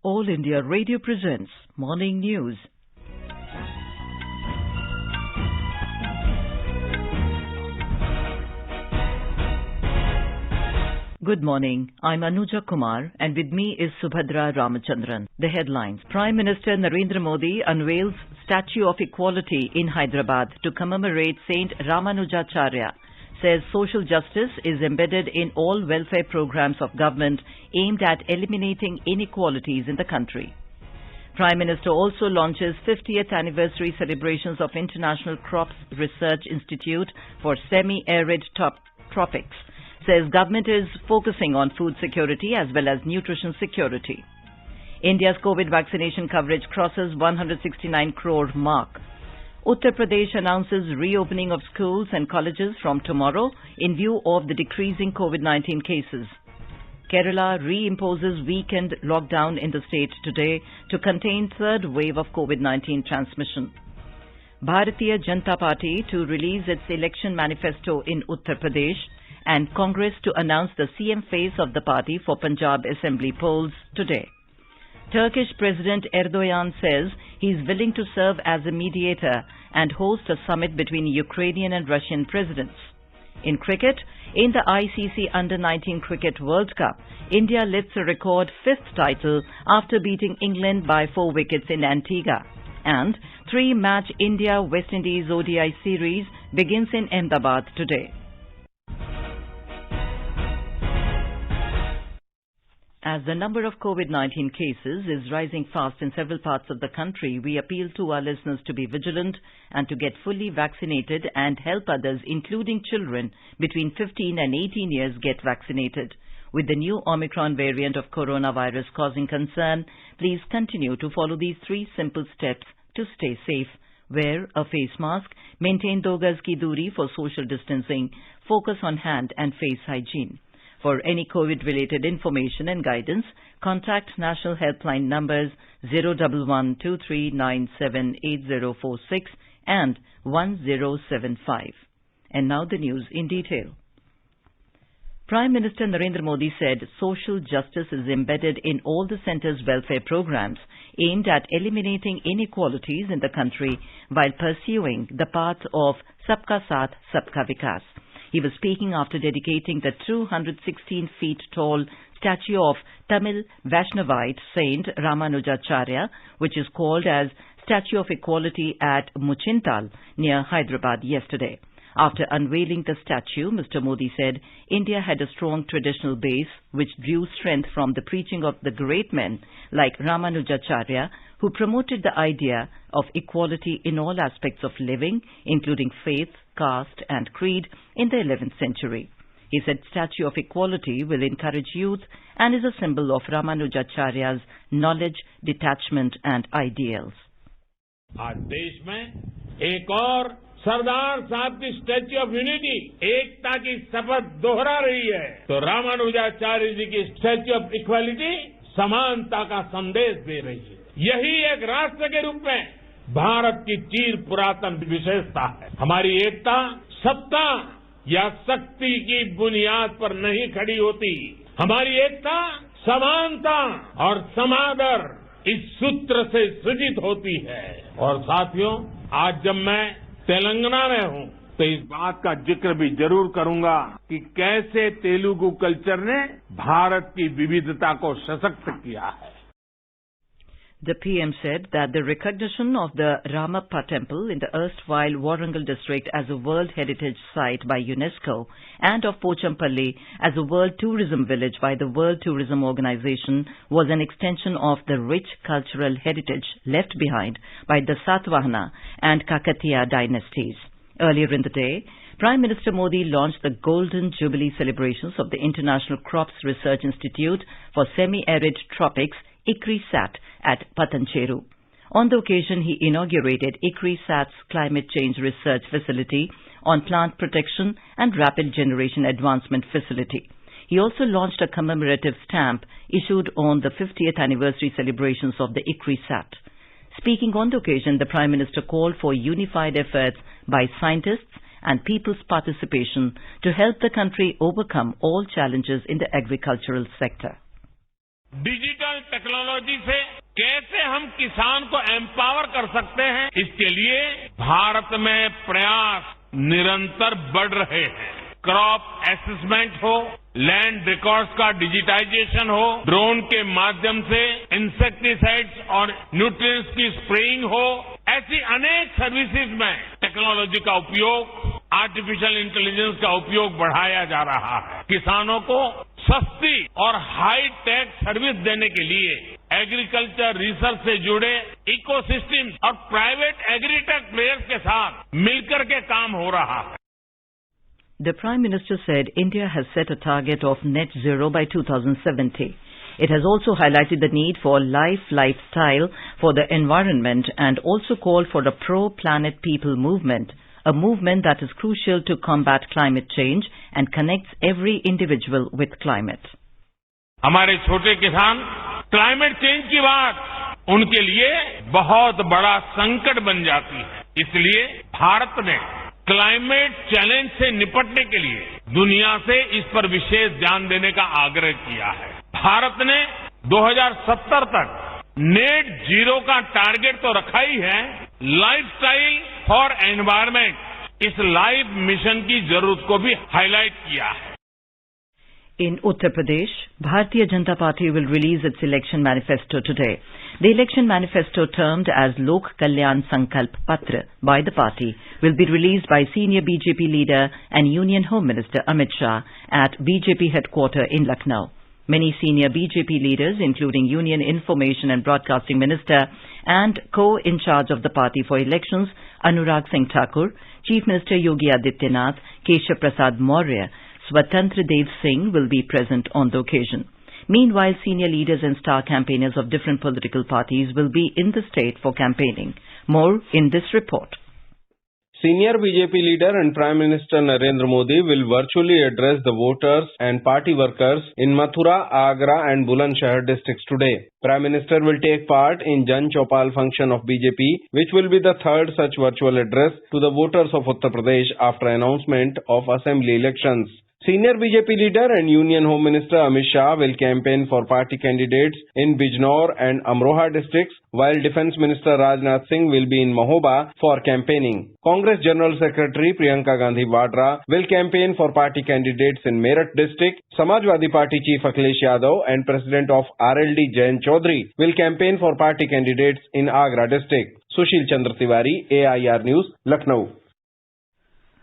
All India Radio presents Morning News. Good morning. I'm Anuja Kumar and with me is Subhadra Ramachandran. The headlines. Prime Minister Narendra Modi unveils Statue of Equality in Hyderabad to commemorate Saint Ramanujacharya. Says social justice is embedded in all welfare programs of government aimed at eliminating inequalities in the country. Prime Minister also launches 50th anniversary celebrations of International Crops Research Institute for Semi-Arid Tropics. Says government is focusing on food security as well as nutrition security. India's COVID vaccination coverage crosses 169 crore mark. Uttar Pradesh announces reopening of schools and colleges from tomorrow in view of the decreasing COVID-19 cases. Kerala reimposes weekend lockdown in the state today to contain third wave of COVID-19 transmission. Bharatiya Janata Party to release its election manifesto in Uttar Pradesh and Congress to announce the CM phase of the party for Punjab Assembly polls today. Turkish President Erdogan says he is willing to serve as a mediator and host a summit between Ukrainian and Russian presidents. In cricket, in the ICC Under-19 Cricket World Cup, India lifts a record fifth title after beating England by 4 wickets in Antigua. And 3-match India-West Indies ODI series begins in Ahmedabad today. As the number of COVID-19 cases is rising fast in several parts of the country, we appeal to our listeners to be vigilant and to get fully vaccinated and help others, including children between 15 and 18 years, get vaccinated. With the new Omicron variant of coronavirus causing concern, please continue to follow these 3 simple steps to stay safe. Wear a face mask, maintain 2 gaz ki duri for social distancing, focus on hand and face hygiene. For any COVID-related information and guidance, contact national helpline numbers 011-2397-8046 and 1075. And now the news in detail. Prime Minister Narendra Modi said social justice is embedded in all the centre's welfare programs aimed at eliminating inequalities in the country while pursuing the path of Sabka Saath, Sabka Vikas. He was speaking after dedicating the 216 feet tall statue of Tamil Vaishnavite Saint Ramanujacharya, which is called as Statue of Equality at Muchintal near Hyderabad yesterday. After unveiling the statue, Mr. Modi said India had a strong traditional base which drew strength from the preaching of the great men like Ramanujacharya, who promoted the idea of equality in all aspects of living, including faith, caste and creed in the 11th century. He said Statue of Equality will encourage youth and is a symbol of Ramanujacharya's knowledge, detachment and ideals. आज देश में एक और सरदार साहब की statue of unity एकता की शपथ दोहरा रही है तो रामानुजाचार्य जी की स्टैच्यू ऑफ इक्वालिटी समानता का संदेश दे रही है। यही एक राष्ट्र के रूप में भारत की चिर पुरातन विशेषता है। हमारी एकता सत्ता या शक्ति की बुनियाद पर नहीं खड़ी होती। हमारी एकता समानता और समादर इस सूत्र से सृजित होती है। और साथियों, आज जब मैं तेलंगाना में हूं तो इस बात का जिक्र भी जरूर करूंगा कि कैसे तेलुगु कल्चर ने भारत की विविधता को सशक्त किया है। The PM said that the recognition of the Ramappa Temple in the erstwhile Warangal district as a World Heritage Site by UNESCO and of Pochampalli as a World Tourism Village by the World Tourism Organization was an extension of the rich cultural heritage left behind by the Satvahana and Kakatiya dynasties. Earlier in the day, Prime Minister Modi launched the Golden Jubilee celebrations of the International Crops Research Institute for Semi-Arid Tropics, ICRISAT, at Patancheru. On the occasion, he inaugurated ICRISAT's climate change research facility on plant protection and rapid generation advancement facility. He also launched a commemorative stamp issued on the 50th anniversary celebrations of the ICRISAT. Speaking on the occasion, the Prime Minister called for unified efforts by scientists and people's participation to help the country overcome all challenges in the agricultural sector. Digital technology से कैसे हम किसान को empower कर सकते हैं, इसके लिए भारत में प्रयास निरंतर बढ़ रहे हैं। क्रॉप असेसमेंट हो, लैंड रिकॉर्ड्स का डिजिटाइजेशन हो, ड्रोन के माध्यम से इंसेक्टिसाइड्स और न्यूट्रिएंट्स की स्प्रेइंग हो, ऐसी अनेक सर्विसेज में टेक्नोलॉजी का उपयोग, आर्टिफिशियल इंटेलिजेंस का उपयोग बढ़ाया जा रहा है। किसानों को सस्ती और हाई टेक सर्विस देने के लिए एग्रीकल्चर रिसर्च से जुड़े इकोसिस्टम और प्राइवेट एग्रीटेक प्लेयर्स के साथ मिलकर के काम हो रहा है। The Prime Minister said India has set a target of net zero by 2070. It has also highlighted the need for lifestyle for the environment and also called for a pro-planet people movement, a movement that is crucial to combat climate change and connects every individual with climate. हमारे छोटे किसान climate change की बात उनके लिए बहुत बड़ा संकट बन जाती है। इसलिए भारत ने क्लाइमेट चैलेंज से निपटने के लिए दुनिया से इस पर विशेष ध्यान देने का आग्रह किया है। भारत ने 2070 तक नेट जीरो का टारगेट तो रखा ही है, लाइफस्टाइल फॉर एनवायरमेंट इस लाइफ मिशन की जरूरत को भी हाईलाइट किया है। In Uttar Pradesh, Bharatiya Janata Party will release its election manifesto today. The election manifesto, termed as Lok Kalyan Sankalp Patra by the party, will be released by senior BJP leader and Union Home Minister Amit Shah at BJP headquarters in Lucknow. Many senior BJP leaders, including Union Information and Broadcasting Minister and co-in charge of the party for elections, Anurag Singh Thakur, Chief Minister Yogi Adityanath, Keshav Prasad Maurya, Swatantra Dev Singh will be present on the occasion. Meanwhile, senior leaders and star campaigners of different political parties will be in the state for campaigning. More in this report. Senior BJP leader and Prime Minister Narendra Modi will virtually address the voters and party workers in Mathura, Agra and Bulandshahr districts today. Prime Minister will take part in Jan Chaupal function of BJP, which will be the third such virtual address to the voters of Uttar Pradesh after announcement of assembly elections. Senior BJP leader and Union Home Minister Amit Shah will campaign for party candidates in Bijnor and Amroha districts, while Defence Minister Rajnath Singh will be in Mahoba for campaigning. Congress General Secretary Priyanka Gandhi Vadra will campaign for party candidates in Meerut district. Samajwadi Party Chief Akhilesh Yadav and President of RLD Jayant Chaudhary will campaign for party candidates in Agra district. Sushil Chandra Tiwari, AIR News, Lucknow.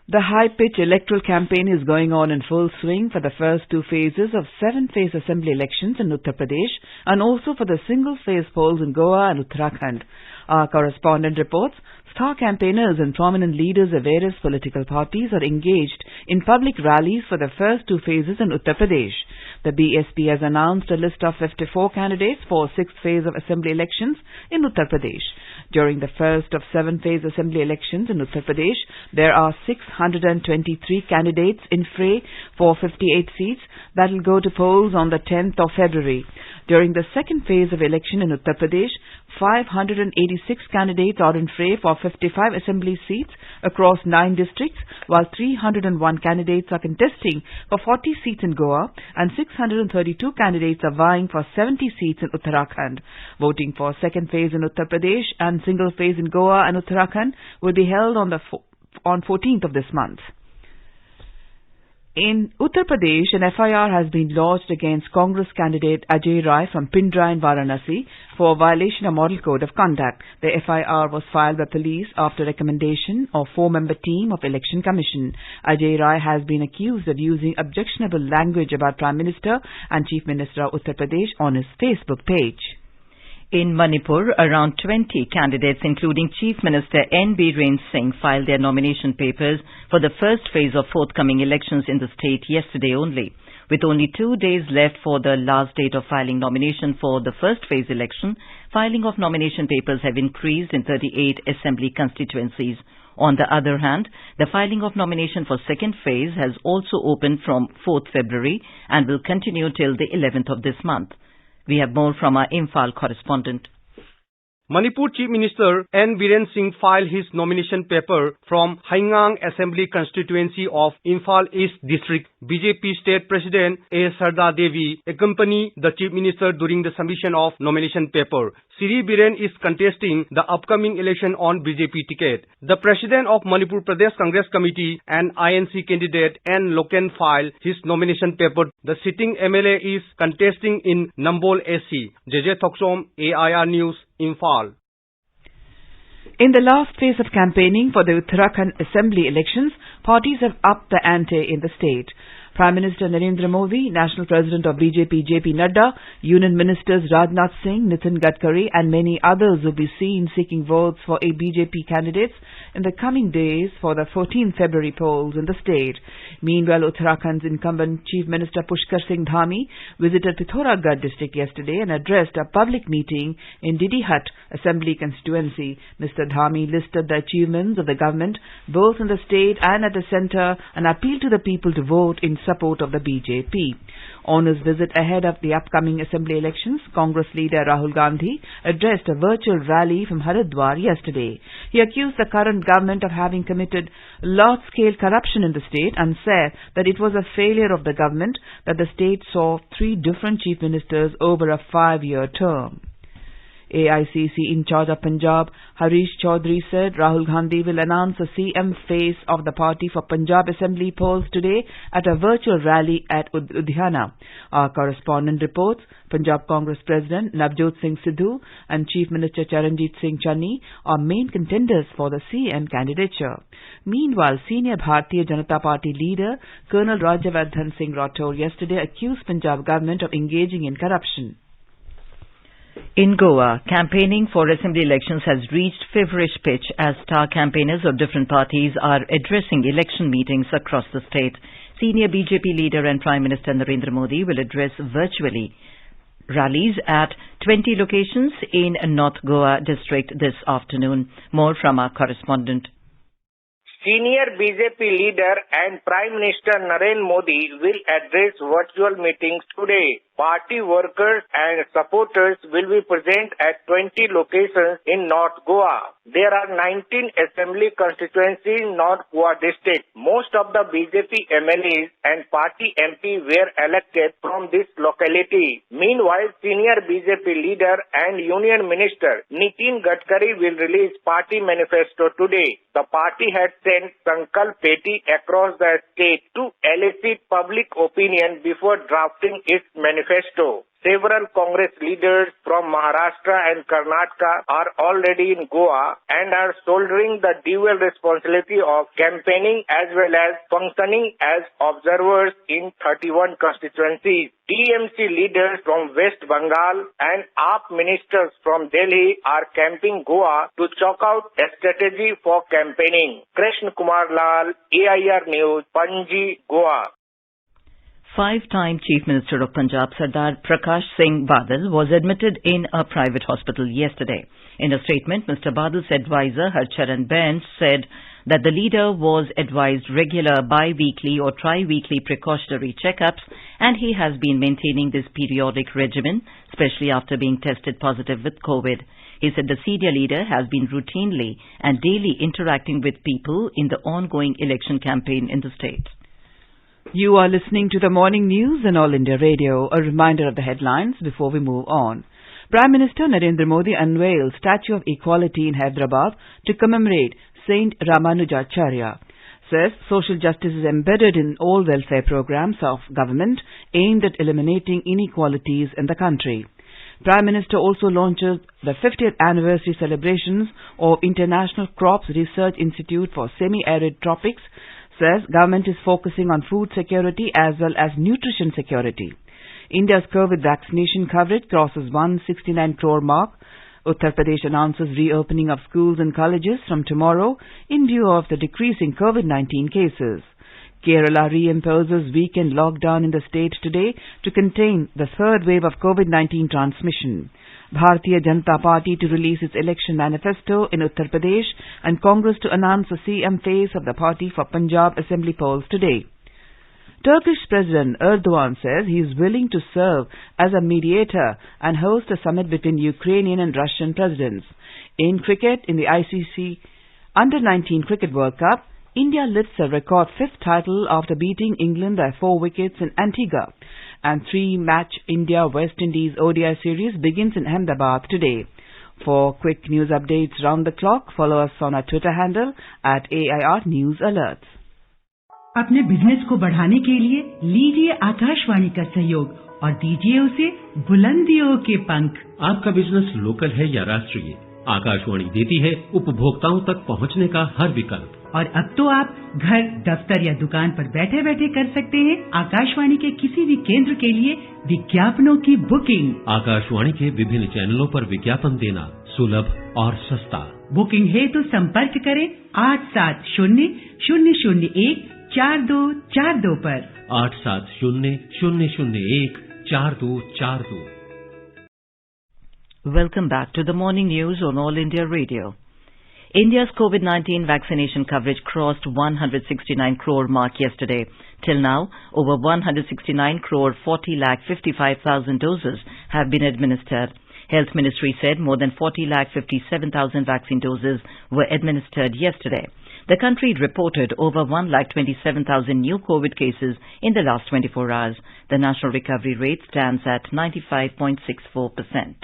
The high-pitch electoral campaign is going on in full swing for the first two phases of 7-phase assembly elections in Uttar Pradesh and also for the single-phase polls in Goa and Uttarakhand. Our correspondent reports, star campaigners and prominent leaders of various political parties are engaged in public rallies for the first two phases in Uttar Pradesh. The BSP has announced a list of 54 candidates for 6th phase of assembly elections in Uttar Pradesh. During the first of 7-phase assembly elections in Uttar Pradesh, there are 623 candidates in fray for 58 seats that will go to polls on the 10th of February. During the second phase of election in Uttar Pradesh, 586 candidates are in fray for 55 assembly seats across 9 districts, while 301 candidates are contesting for 40 seats in Goa and 632 candidates are vying for 70 seats in Uttarakhand. Voting for second phase in Uttar Pradesh and single phase in Goa and Uttarakhand will be held on 14th of this month. In Uttar Pradesh, an FIR has been lodged against Congress candidate Ajay Rai from Pindra in Varanasi for violation of Model Code of Conduct. The FIR was filed by police after recommendation of 4-member team of Election Commission. Ajay Rai has been accused of using objectionable language about Prime Minister and Chief Minister of Uttar Pradesh on his Facebook page. In Manipur, around 20 candidates, including Chief Minister N. Biren Singh, filed their nomination papers for the first phase of forthcoming elections in the state yesterday only. With only 2 days left for the last date of filing nomination for the first phase election, filing of nomination papers have increased in 38 assembly constituencies. On the other hand, the filing of nomination for second phase has also opened from 4th February and will continue till the 11th of this month. We have more from our Imphal correspondent. Manipur Chief Minister N. Biren Singh filed his nomination paper from Haingang Assembly constituency of Imphal East District. BJP State President A. Sarda Devi accompanied the Chief Minister during the submission of nomination paper. Sri Biren is contesting the upcoming election on BJP ticket. The President of Manipur Pradesh Congress Committee and INC candidate N. Loken filed his nomination paper. The sitting MLA is contesting in Nambol SC. JJ Thoksom, AIR News, Imphal. In the last phase of campaigning for the Uttarakhand Assembly elections, parties have upped the ante in the state. Prime Minister Narendra Modi, National President of BJP JP Nadda, Union Ministers Rajnath Singh, Nitin Gadkari and many others will be seen seeking votes for BJP candidates in the coming days for the 14 February polls in the state. Meanwhile, Uttarakhand's incumbent Chief Minister Pushkar Singh Dhami visited Pithoragarh district yesterday and addressed a public meeting in Didihat Assembly constituency. Mr. Dhami listed the achievements of the government both in the state and at the centre and appealed to the people to vote in support of the BJP. On his visit ahead of the upcoming assembly elections, Congress leader Rahul Gandhi addressed a virtual rally from Haridwar yesterday. He accused the current government of having committed large-scale corruption in the state and said that it was a failure of the government that the state saw 3 different chief ministers over a 5-year term. AICC in charge of Punjab, Harish Chaudhary said Rahul Gandhi will announce the CM face of the party for Punjab Assembly polls today at a virtual rally at Ludhiana. Our correspondent reports Punjab Congress President Navjot Singh Sidhu and Chief Minister Charanjit Singh Channi are main contenders for the CM candidature. Meanwhile, senior Bharatiya Janata Party leader Colonel Rajyavardhan Singh Rathore yesterday accused Punjab government of engaging in corruption. In Goa, campaigning for assembly elections has reached feverish pitch as star campaigners of different parties are addressing election meetings across the state. Senior BJP leader and Prime Minister Narendra Modi will address virtually rallies at 20 locations in North Goa district this afternoon. More from our correspondent. Senior BJP leader and Prime Minister Narendra Modi will address virtual meetings today. Party workers and supporters will be present at 20 locations in North Goa. There are 19 assembly constituencies in North Goa district. Most of the BJP MLAs and party MP were elected from this locality. Meanwhile, senior BJP leader and Union Minister Nitin Gadkari will release party manifesto today. The party had sent Sankalp Peti across the state to elicit public opinion before drafting its manifesto. Several Congress leaders from Maharashtra and Karnataka are already in Goa and are shouldering the dual responsibility of campaigning as well as functioning as observers in 31 constituencies. TMC leaders from West Bengal and AAP ministers from Delhi are camping Goa to chalk out a strategy for campaigning. Krishna Kumar Lal, AIR News, Panji, Goa. 5-time Chief Minister of Punjab Sardar Prakash Singh Badal was admitted in a private hospital yesterday. In a statement, Mr. Badal's advisor Harcharan Bains said that the leader was advised regular bi-weekly or tri-weekly precautionary checkups and he has been maintaining this periodic regimen, especially after being tested positive with COVID. He said the senior leader has been routinely and daily interacting with people in the ongoing election campaign in the state. You are listening to the morning news on All India Radio. A reminder of the headlines before we move on. Prime Minister Narendra Modi unveiled Statue of Equality in Hyderabad to commemorate Saint Ramanujacharya. Says social justice is embedded in all welfare programs of government aimed at eliminating inequalities in the country. Prime Minister also launches the 50th anniversary celebrations of International Crops Research Institute for Semi-Arid Tropics. Says government is focusing on food security as well as nutrition security. India's COVID vaccination coverage crosses 169 crore mark. Uttar Pradesh announces reopening of schools and colleges from tomorrow in view of the decreasing COVID-19 cases. Kerala reimposes weekend lockdown in the state today to contain the third wave of COVID-19 transmission. Bharatiya Janata Party to release its election manifesto in Uttar Pradesh and Congress to announce the CM face of the party for Punjab Assembly polls today. Turkish President Erdogan says he is willing to serve as a mediator and host a summit between Ukrainian and Russian presidents. In cricket, in the ICC Under-19 Cricket World Cup, India lifts a record 5th title after beating England by 4 wickets in Antigua. And 3-match India-West Indies ODI series begins in Ahmedabad today. For quick news updates round the clock, follow us on our Twitter handle at AIR News Alerts. अपने business को बढ़ाने के लिए लीजिए आकाशवाणी का सहयोग और दीजिए उसे बुलंदियों के पंख। आपका बिजनेस लोकल है या राष्ट्रीय, आकाशवाणी देती है उपभोक्ताओं तक पहुंचने का हर विकल्प। और अब तो आप घर, दफ्तर या दुकान पर बैठे बैठे कर सकते हैं आकाशवाणी के किसी भी केंद्र के लिए विज्ञापनों की बुकिंग। आकाशवाणी के विभिन्न चैनलों पर विज्ञापन देना सुलभ और सस्ता। बुकिंग है तो संपर्क करें 8700014242 पर। 8700014242। Welcome back to the morning news on All India Radio. India's COVID-19 vaccination coverage crossed 169 crore mark yesterday. Till now, over 169 crore 40 lakh 55,000 doses have been administered. Health Ministry said more than 40 lakh 57,000 vaccine doses were administered yesterday. The country reported over 1 lakh 27,000 new COVID cases in the last 24 hours. The national recovery rate stands at 95.64%.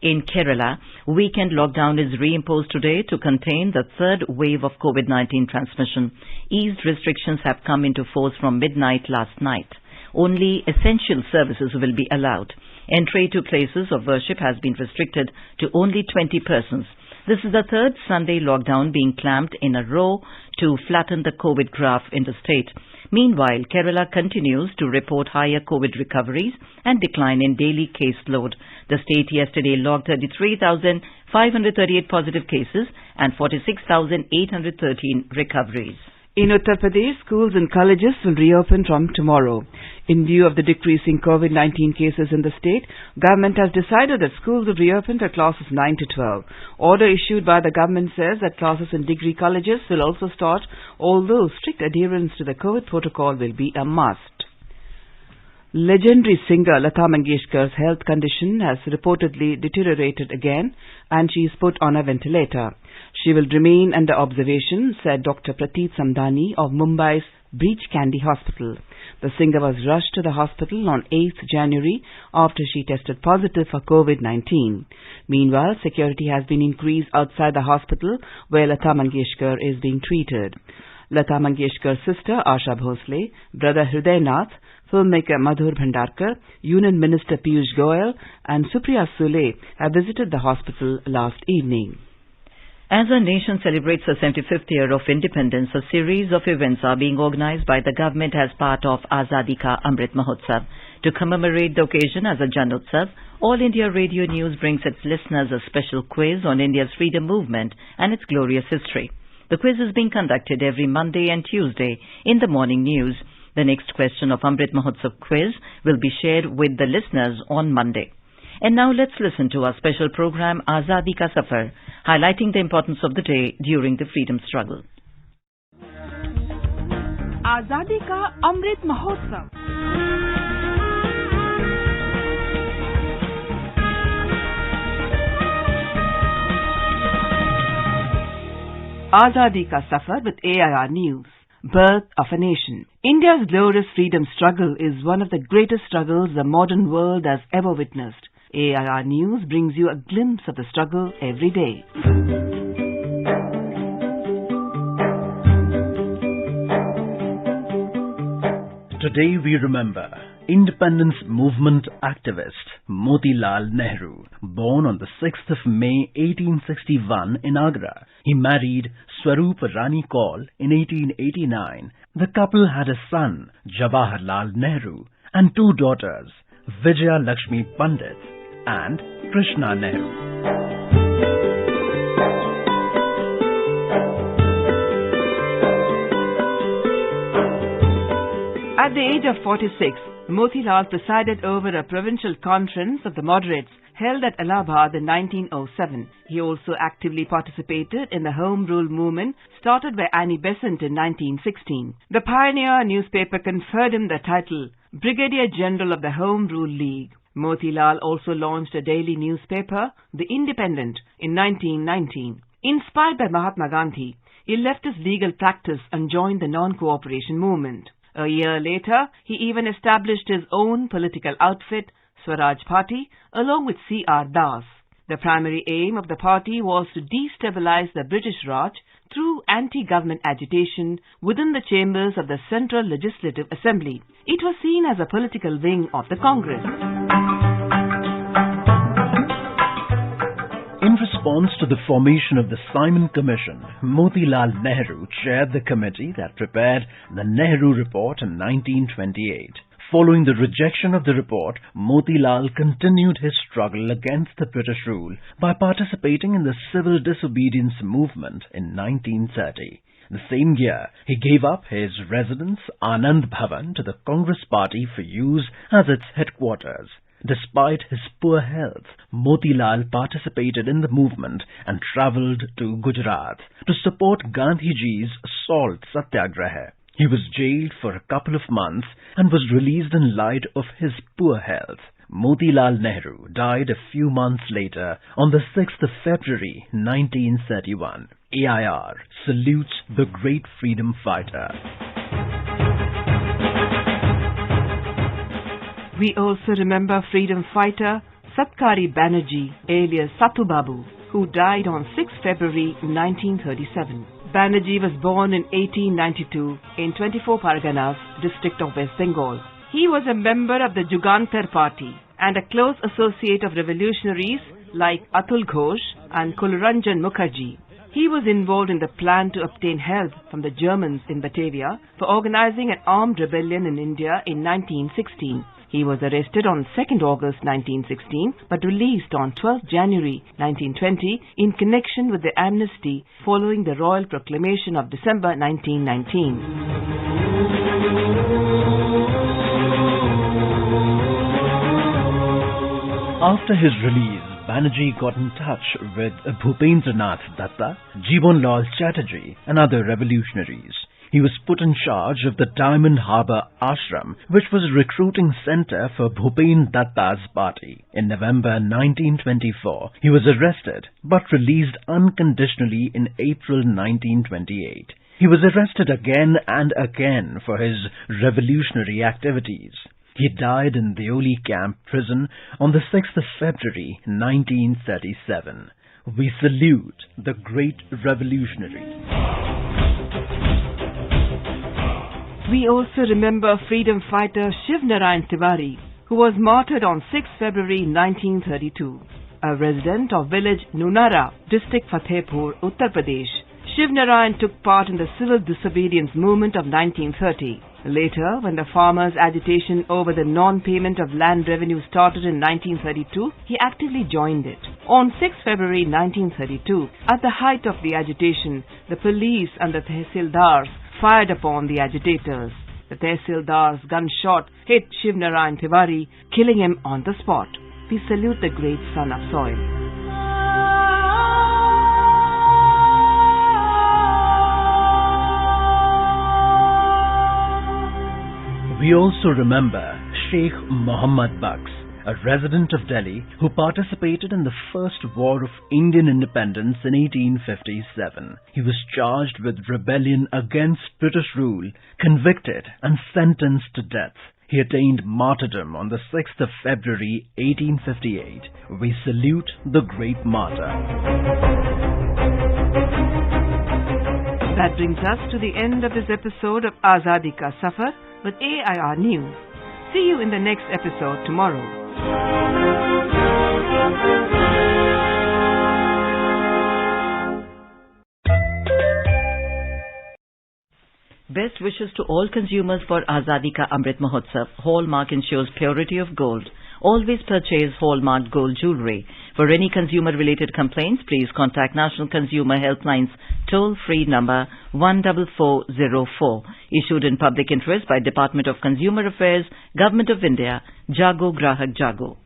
In Kerala, weekend lockdown is reimposed today to contain the third wave of COVID-19 transmission. Eased restrictions have come into force from midnight last night. Only essential services will be allowed. Entry to places of worship has been restricted to only 20 persons. This is the third Sunday lockdown being clamped in a row to flatten the COVID graph in the state. Meanwhile, Kerala continues to report higher COVID recoveries and decline in daily caseload. The state yesterday logged 33,538 positive cases and 46,813 recoveries. In Uttar Pradesh, schools and colleges will reopen from tomorrow. In view of the decreasing COVID-19 cases in the state, government has decided that schools will reopen for classes 9 to 12. Order issued by the government says that classes in degree colleges will also start, although strict adherence to the COVID protocol will be a must. Legendary singer Lata Mangeshkar's health condition has reportedly deteriorated again and she is put on a ventilator. She will remain under observation, said Dr. Prateek Samdani of Mumbai's Breach Candy Hospital. The singer was rushed to the hospital on 8th January after she tested positive for COVID-19. Meanwhile, security has been increased outside the hospital where Lata Mangeshkar is being treated. Lata Mangeshkar's sister Asha Bhosle, brother Hriday Nath, filmmaker Madhur Bhandarkar, Union Minister Piyush Goyal and Supriya Sule have visited the hospital last evening. As our nation celebrates the 75th year of independence, a series of events are being organized by the government as part of Azadi Ka Amrit Mahotsav. To commemorate the occasion as a Jan Utsav, All India Radio News brings its listeners a special quiz on India's freedom movement and its glorious history. The quiz is being conducted every Monday and Tuesday in the morning news. The next question of Amrit Mahotsav quiz will be shared with the listeners on Monday. And now let's listen to our special program Azadi Ka Safar, highlighting the importance of the day during the freedom struggle. Azadi Ka Amrit Mahotsav. Azadi Ka Safar with AIR News. Birth of a Nation. India's glorious freedom struggle is one of the greatest struggles the modern world has ever witnessed. AIR News brings you a glimpse of the struggle every day. Today we remember independence movement activist Motilal Nehru, born on the 6th of May 1861 in Agra. He married Swarup Rani Kaul in 1889. The couple had a son, Jawaharlal Nehru, and 2 daughters, Vijaya Lakshmi Pandit and Krishna Nehru. At the age of 46, Motilal presided over a provincial conference of the moderates held at Allahabad in 1907. He also actively participated in the Home Rule movement started by Annie Besant in 1916. The Pioneer newspaper conferred him the title Brigadier General of the Home Rule League. Motilal also launched a daily newspaper, The Independent, in 1919. Inspired by Mahatma Gandhi, he left his legal practice and joined the non-cooperation movement. A year later, he even established his own political outfit, Swaraj Party, along with C.R. Das. The primary aim of the party was to destabilize the British Raj through anti-government agitation within the chambers of the Central Legislative Assembly. It was seen as a political wing of the Congress. In response to the formation of the Simon Commission, Motilal Nehru chaired the committee that prepared the Nehru Report in 1928. Following the rejection of the report, Motilal continued his struggle against the British rule by participating in the civil disobedience movement in 1930. The same year, he gave up his residence, Anand Bhavan, to the Congress Party for use as its headquarters. Despite his poor health, Motilal participated in the movement and travelled to Gujarat to support Gandhiji's salt satyagraha. He was jailed for a couple of months and was released in light of his poor health. Motilal Nehru died a few months later on the 6th of February 1931. AIR salutes the great freedom fighter. We also remember freedom fighter Satkari Banerjee, alias Sattu Babu, who died on 6 February 1937. Banerjee was born in 1892 in 24 Parganas, district of West Bengal. He was a member of the Jugantar Party and a close associate of revolutionaries like Atul Ghosh and Kularanjan Mukherjee. He was involved in the plan to obtain help from the Germans in Batavia for organizing an armed rebellion in India in 1916. He was arrested on 2nd August 1916 but released on 12th January 1920 in connection with the amnesty following the Royal Proclamation of December 1919. After his release, Banerjee got in touch with Bhupendranath Datta, Jivanlal Chatterjee and other revolutionaries. He was put in charge of the Diamond Harbour Ashram, which was a recruiting centre for Bhupen Datta's party. In November 1924, he was arrested but released unconditionally in April 1928. He was arrested again and again for his revolutionary activities. He died in the Deoli Camp prison on the 6th of February 1937. We salute the great revolutionary. We also remember freedom fighter Shiv Narayan Tiwari, who was martyred on 6 February 1932. A resident of village Nunara, district Fatehpur, Uttar Pradesh, Shiv Narayan took part in the civil disobedience movement of 1930. Later, when the farmers' agitation over the non-payment of land revenue started in 1932, he actively joined it. On 6 February 1932, at the height of the agitation, the police and the tehsildars fired upon the agitators. The tehsildar's gunshot hit Shiv Narayan Tiwari, killing him on the spot. We salute the great son of soil. We also remember Sheikh Muhammad Baks, a resident of Delhi who participated in the First War of Indian Independence in 1857. He was charged with rebellion against British rule, convicted and sentenced to death. He attained martyrdom on the 6th of February 1858. We salute the great martyr. That brings us to the end of this episode of Azadi Ka Safar with AIR News. See you in the next episode tomorrow. Best wishes to all consumers for Azadi Ka Amrit Mahotsav. Hallmark ensures purity of gold. Always purchase Hallmark gold jewelry. For any consumer-related complaints, please contact National Consumer Helpline's toll-free number 14404. Issued in public interest by Department of Consumer Affairs, Government of India, Jago Grahak Jago.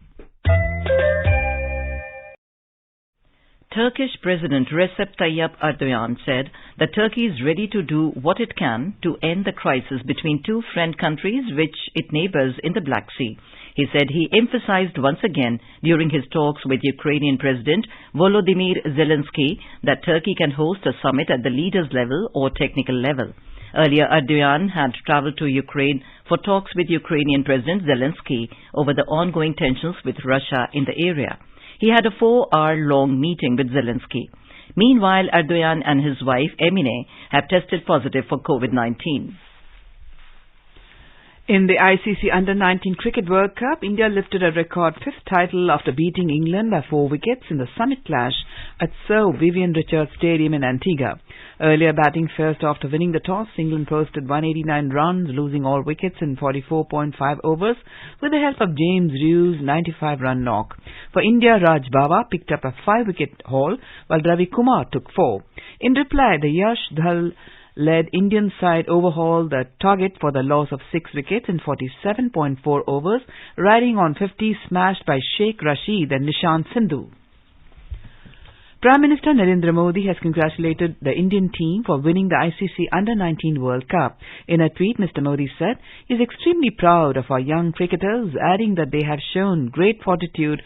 Turkish President Recep Tayyip Erdogan said that Turkey is ready to do what it can to end the crisis between two friend countries which it neighbors in the Black Sea. He said he emphasized once again during his talks with Ukrainian President Volodymyr Zelensky that Turkey can host a summit at the leaders' level or technical level. Earlier, Erdogan had traveled to Ukraine for talks with Ukrainian President Zelensky over the ongoing tensions with Russia in the area. He had a 4-hour-long meeting with Zelensky. Meanwhile, Erdogan and his wife, Emine, have tested positive for COVID-19. In the ICC Under-19 Cricket World Cup, India lifted a record 5th title after beating England by 4 wickets in the summit clash at Sir Vivian Richards Stadium in Antigua. Earlier batting first after winning the toss, England posted 189 runs, losing all wickets in 44.5 overs with the help of James Rew's 95-run knock. For India, Raj Baba picked up a 5-wicket haul while Ravi Kumar took 4. In reply, the Yash Dhal-led Indian side overhauled the target for the loss of 6 wickets in 47.4 overs, riding on 50 smashed by Sheikh Rashid and Nishant Sindhu. Prime Minister Narendra Modi has congratulated the Indian team for winning the ICC Under-19 World Cup. In a tweet, Mr. Modi said he is extremely proud of our young cricketers, adding that they have shown great fortitude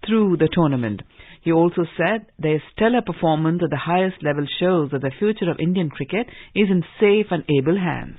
through the tournament. He also said their stellar performance at the highest level shows that the future of Indian cricket is in safe and able hands.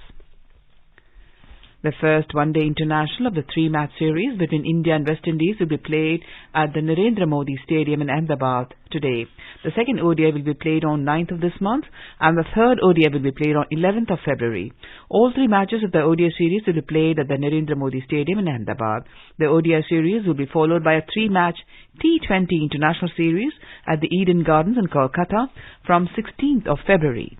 The first one-day international of the 3-match series between India and West Indies will be played at the Narendra Modi Stadium in Ahmedabad today. The second ODI will be played on 9th of this month and the third ODI will be played on 11th of February. All 3 matches of the ODI series will be played at the Narendra Modi Stadium in Ahmedabad. The ODI series will be followed by a 3-match T20 international series at the Eden Gardens in Kolkata from 16th of February.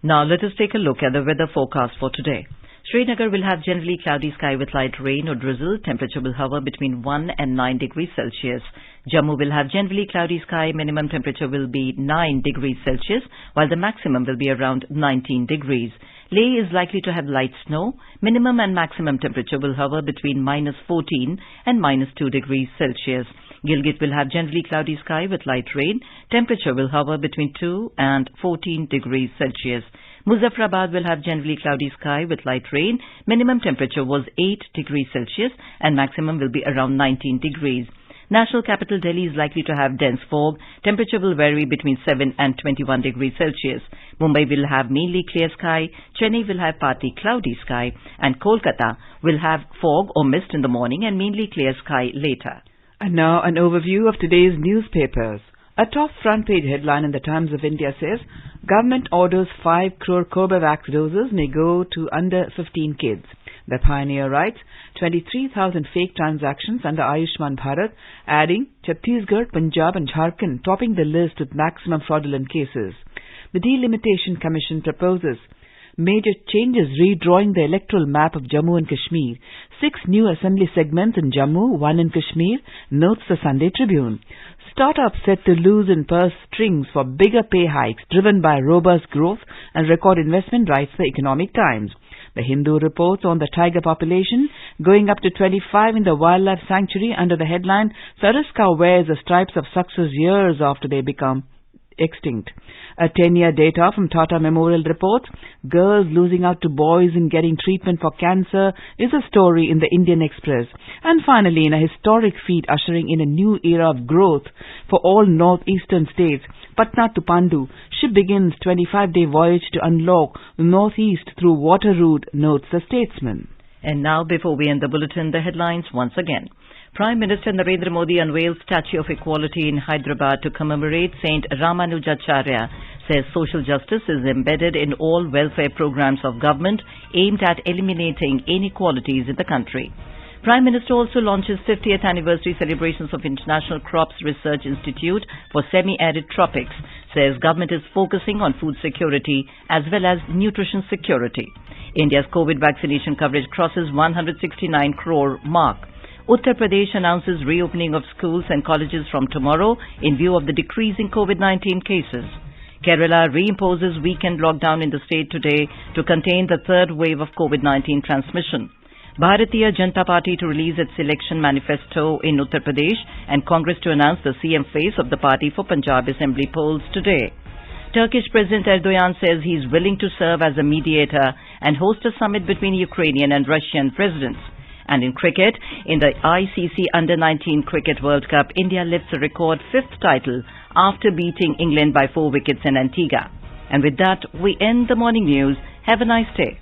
Now let us take a look at the weather forecast for today. Srinagar will have generally cloudy sky with light rain or drizzle. Temperature will hover between 1 and 9 degrees Celsius. Jammu will have generally cloudy sky. Minimum temperature will be 9 degrees Celsius, while the maximum will be around 19 degrees. Leh is likely to have light snow. Minimum and maximum temperature will hover between -14 and -2 degrees Celsius. Gilgit will have generally cloudy sky with light rain. Temperature will hover between 2 and 14 degrees Celsius. Muzaffarabad will have generally cloudy sky with light rain. Minimum temperature was 8 degrees Celsius and maximum will be around 19 degrees. National capital Delhi is likely to have dense fog. Temperature will vary between 7 and 21 degrees Celsius. Mumbai will have mainly clear sky. Chennai will have partly cloudy sky. And Kolkata will have fog or mist in the morning and mainly clear sky later. And now an overview of today's newspapers. A top front page headline in the Times of India says, Government orders 5 crore Corbavax doses may go to under 15 kids. The Pioneer writes, 23,000 fake transactions under Ayushman Bharat, adding Chhattisgarh, Punjab and Jharkhand topping the list with maximum fraudulent cases. The Delimitation Commission proposes major changes redrawing the electoral map of Jammu and Kashmir. 6 new assembly segments in Jammu, 1 in Kashmir, notes the Sunday Tribune. Startups set to loosen purse strings for bigger pay hikes driven by robust growth and record investment, writes the Economic Times. The Hindu reports on the tiger population going up to 25 in the wildlife sanctuary under the headline, Saraska wears the stripes of success years after they become extinct. A 10-year data from Tata Memorial reports, girls losing out to boys in getting treatment for cancer is a story in the Indian Express. And finally, in a historic feat ushering in a new era of growth for all northeastern states, Patna to Pandu, ship begins 25-day voyage to unlock northeast through water route, notes the Statesman. And now, before we end the bulletin, the headlines once again. Prime Minister Narendra Modi unveils Statue of Equality in Hyderabad to commemorate Saint Ramanujacharya, says social justice is embedded in all welfare programs of government aimed at eliminating inequalities in the country. Prime Minister also launches 50th anniversary celebrations of International Crops Research Institute for Semi-Arid Tropics, says government is focusing on food security as well as nutrition security. India's COVID vaccination coverage crosses 169 crore mark. Uttar Pradesh announces reopening of schools and colleges from tomorrow in view of the decreasing COVID-19 cases. Kerala reimposes weekend lockdown in the state today to contain the third wave of COVID-19 transmission. Bharatiya Janata Party to release its election manifesto in Uttar Pradesh and Congress to announce the CM face of the party for Punjab Assembly polls today. Turkish President Erdogan says he is willing to serve as a mediator and host a summit between Ukrainian and Russian presidents. And in cricket, in the ICC Under-19 Cricket World Cup, India lifts a record 5th title after beating England by 4 wickets in Antigua. And with that, we end the morning news. Have a nice day.